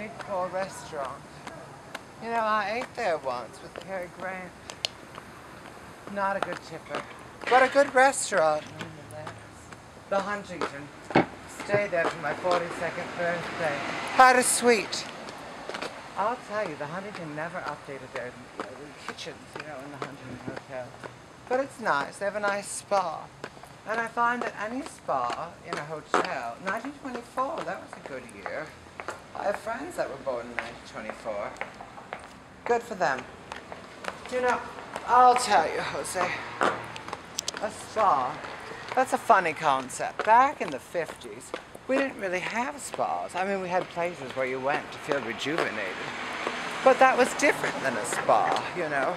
big poor restaurant. You know, I ate there once with Cary Grant. Not a good tipper, but a good restaurant nonetheless. The Huntington. Stayed there for my 42nd birthday. Had a suite. I'll tell you, the Huntington never updated their kitchens, you know, in the Huntington Hotel. But it's nice. They have a nice spa. And I find that any spa in a hotel, 1924, that was a good year. I have friends that were born in 1924. Good for them. You know, I'll tell you, Jose, a spa, that's a funny concept. Back in the 50s, we didn't really have spas. I mean, we had places where you went to feel rejuvenated. But that was different than a spa, you know.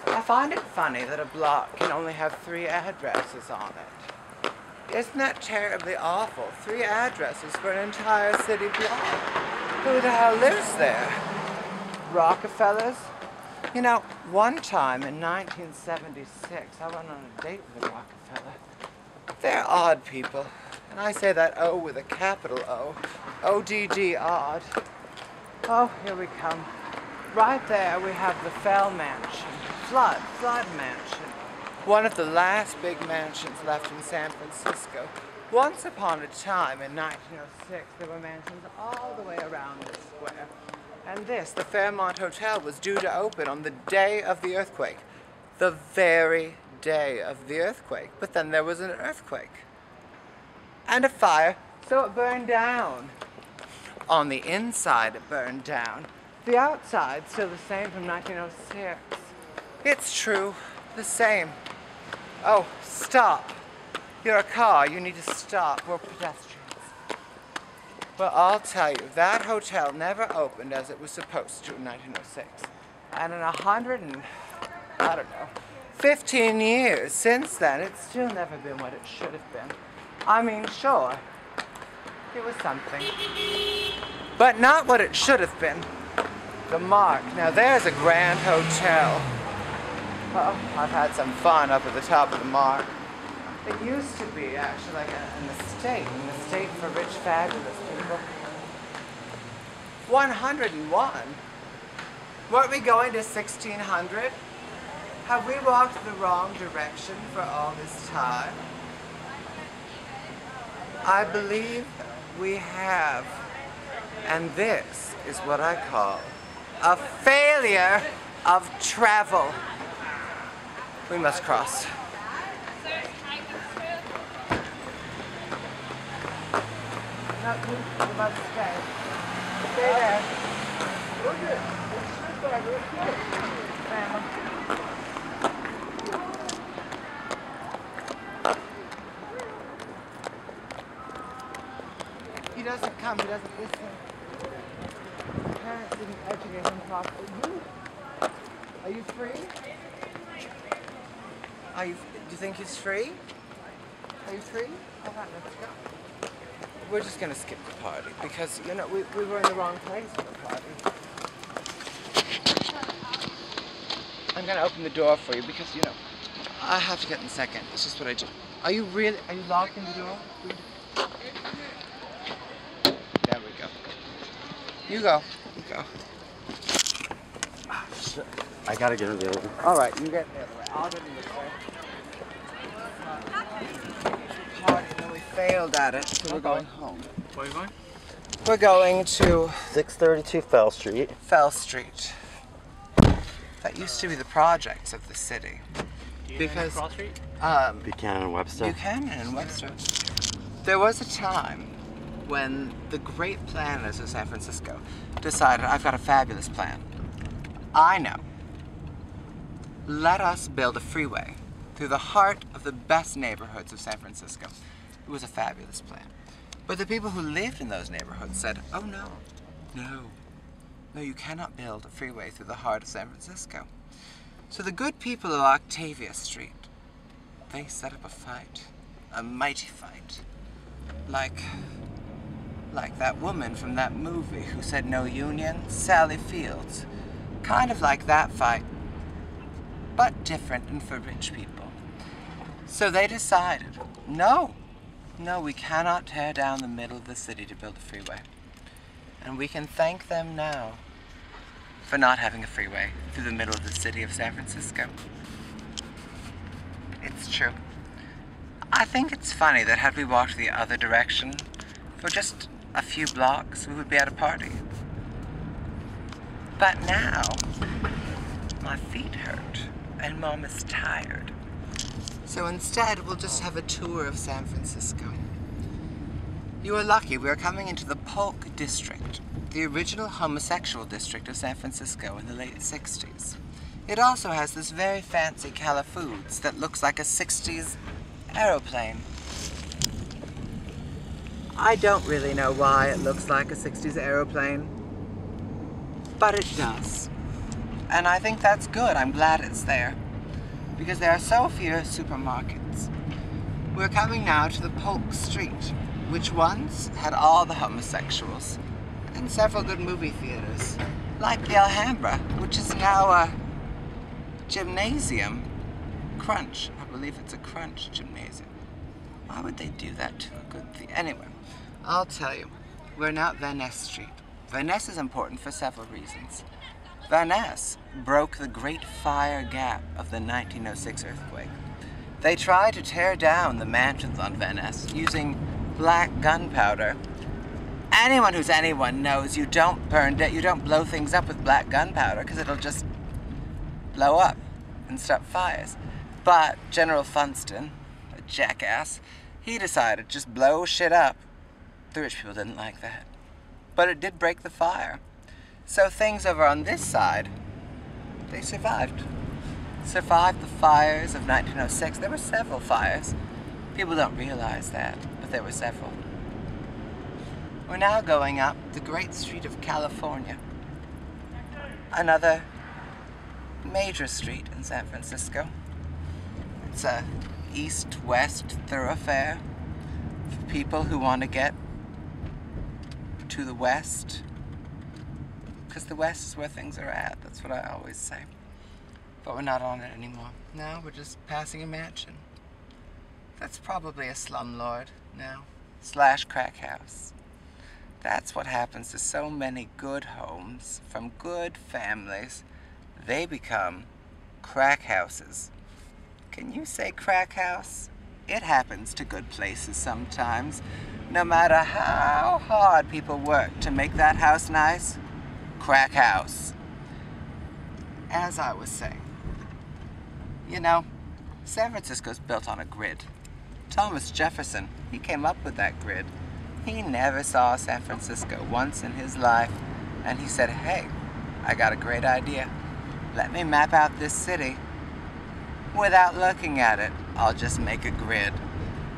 I find it funny that a block can only have 3 addresses on it. Isn't that terribly awful? 3 addresses for an entire city block. Who the hell lives there? Rockefellers? You know, one time in 1976, I went on a date with a Rockefeller. They're odd people. And I say that O with a capital O. O-D-D, odd. Oh, here we come. Right there we have the Fell Mansion. Flood Mansion. One of the last big mansions left in San Francisco. Once upon a time in 1906, there were mansions all the way around this square. And this, the Fairmont Hotel, was due to open on the day of the earthquake. The very day of the earthquake. But then there was an earthquake. And a fire, so it burned down. On the inside, it burned down. The outside, still the same from 1906. It's true, the same. Oh, stop. You're a car, you need to stop. We're pedestrians. Well, I'll tell you, that hotel never opened as it was supposed to in 1906. And in 15 years since then, it's still never been what it should have been. I mean, sure, it was something. But not what it should have been. The Mark. Now there's a grand hotel. Oh, I've had some fun up at the top of the Mark. It used to be actually like an estate for rich, fabulous people. 101? Weren't we going to 1600? Have we walked the wrong direction for all this time? I believe we have. And this is what I call a failure of travel. We must cross. No, you must stay. Stay there. He doesn't come, he doesn't listen. His parents didn't educate him properly. Are you free? Do you think he's free? Are you free? All right, let's go. We're just gonna skip the party because, you know, we were in the wrong place for the party. I'm gonna open the door for you because, you know, I have to get in second. It's just what I do. Are you locking the door? There we go. You go. You go. Oh, shit. I gotta get in the other way. All right, you get the other way. I'll get in this way. Party, and then we failed at it, so we're going home. Where are you going? We're going to 632 Fell Street. Fell Street. That used to be the projects of the city. Because Cross Street? Buchanan and Webster. Buchanan and Webster. There was a time when the great planners of San Francisco decided, I've got a fabulous plan. I know. Let us build a freeway through the heart of the best neighborhoods of San Francisco. It was a fabulous plan. But the people who lived in those neighborhoods said, oh no, no, you cannot build a freeway through the heart of San Francisco. So the good people of Octavia Street, they set up a fight, a mighty fight. Like that woman from that movie who said no union, Sally Fields. Kind of like that fight, but different and for rich people. So they decided, no, we cannot tear down the middle of the city to build a freeway. And we can thank them now for not having a freeway through the middle of the city of San Francisco. It's true. I think it's funny that had we walked the other direction for just a few blocks, we would be at a party. But now, my feet hurt and Mom is tired. So instead, we'll just have a tour of San Francisco. You are lucky we are coming into the Polk District, the original homosexual district of San Francisco in the late 60s. It also has this very fancy Cala Foods that looks like a 60s aeroplane. I don't really know why it looks like a 60s aeroplane, but it does. And I think that's good. I'm glad it's there, because there are so few supermarkets. We're coming now to the Polk Street, which once had all the homosexuals and several good movie theaters, like the Alhambra, which is now a gymnasium. Crunch. I believe it's a Crunch gymnasium. Why would they do that to a good theater? Anyway, I'll tell you. We're now at Van Ness Street. Van Ness is important for several reasons. Van Ness broke the Great Fire Gap of the 1906 earthquake. They tried to tear down the mansions on Van Ness using black gunpowder. Anyone who's anyone knows you don't blow things up with black gunpowder because it'll just blow up and start fires. But General Funston, a jackass, he decided to just blow shit up. The rich people didn't like that. But it did break the fire. So things over on this side, they survived. Survived the fires of 1906. There were several fires. People don't realize that, but there were several. We're now going up the Great Street of California. Another major street in San Francisco. It's a east-west thoroughfare for people who want to get to the west, because the west is where things are at. That's what I always say. But we're not on it anymore. Now we're just passing a mansion. That's probably a slumlord now, / crack house. That's what happens to so many good homes from good families. They become crack houses. Can you say crack house? It happens to good places sometimes. No matter how hard people work to make that house nice, crack house. As I was saying, you know, San Francisco's built on a grid. Thomas Jefferson, he came up with that grid. He never saw San Francisco once in his life, and he said, hey, I got a great idea. Let me map out this city. Without looking at it, I'll just make a grid.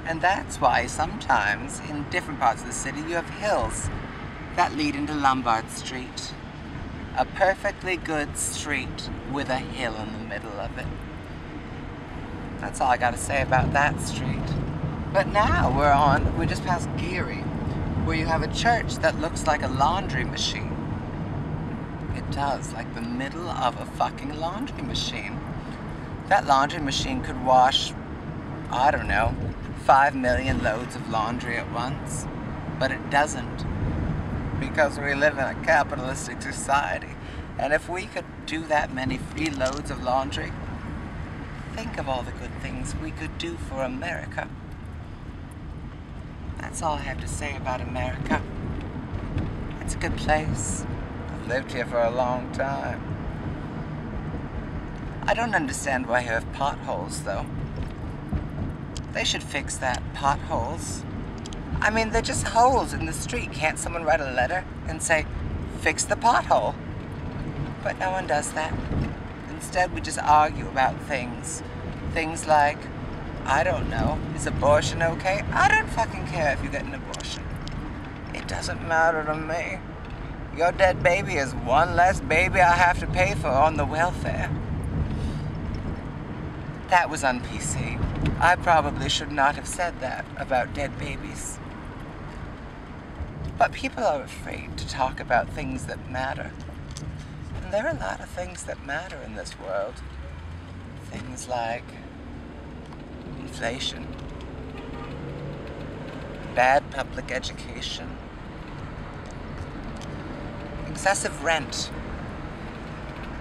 And that's why sometimes in different parts of the city you have hills that lead into Lombard Street. A perfectly good street with a hill in the middle of it. That's all I gotta say about that street. But now we're just past Geary, where you have a church that looks like a laundry machine. It does, like the middle of a fucking laundry machine. That laundry machine could wash, I don't know, 5 million loads of laundry at once. But it doesn't. Because we live in a capitalistic society. And if we could do that many free loads of laundry, think of all the good things we could do for America. That's all I have to say about America. It's a good place. I've lived here for a long time. I don't understand why you have potholes, though. They should fix that. Potholes. I mean, they're just holes in the street. Can't someone write a letter and say, fix the pothole? But no one does that. Instead, we just argue about things. Things like, I don't know, is abortion okay? I don't fucking care if you get an abortion. It doesn't matter to me. Your dead baby is one less baby I have to pay for on the welfare. That was un-PC. I probably should not have said that about dead babies. But people are afraid to talk about things that matter. And there are a lot of things that matter in this world. Things like inflation, bad public education, excessive rent.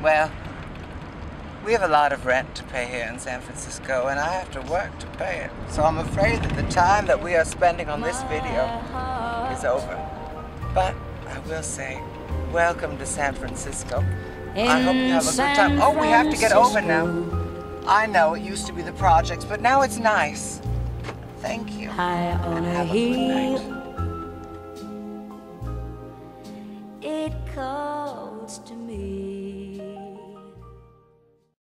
Well, we have a lot of rent to pay here in San Francisco, and I have to work to pay it. So I'm afraid that the time that we are spending on this video is over. But I will say, welcome to San Francisco. I hope you have a good time. Oh, we have to get over now. I know it used to be the projects, but now it's nice. Thank you. And have a good night. It calls to me.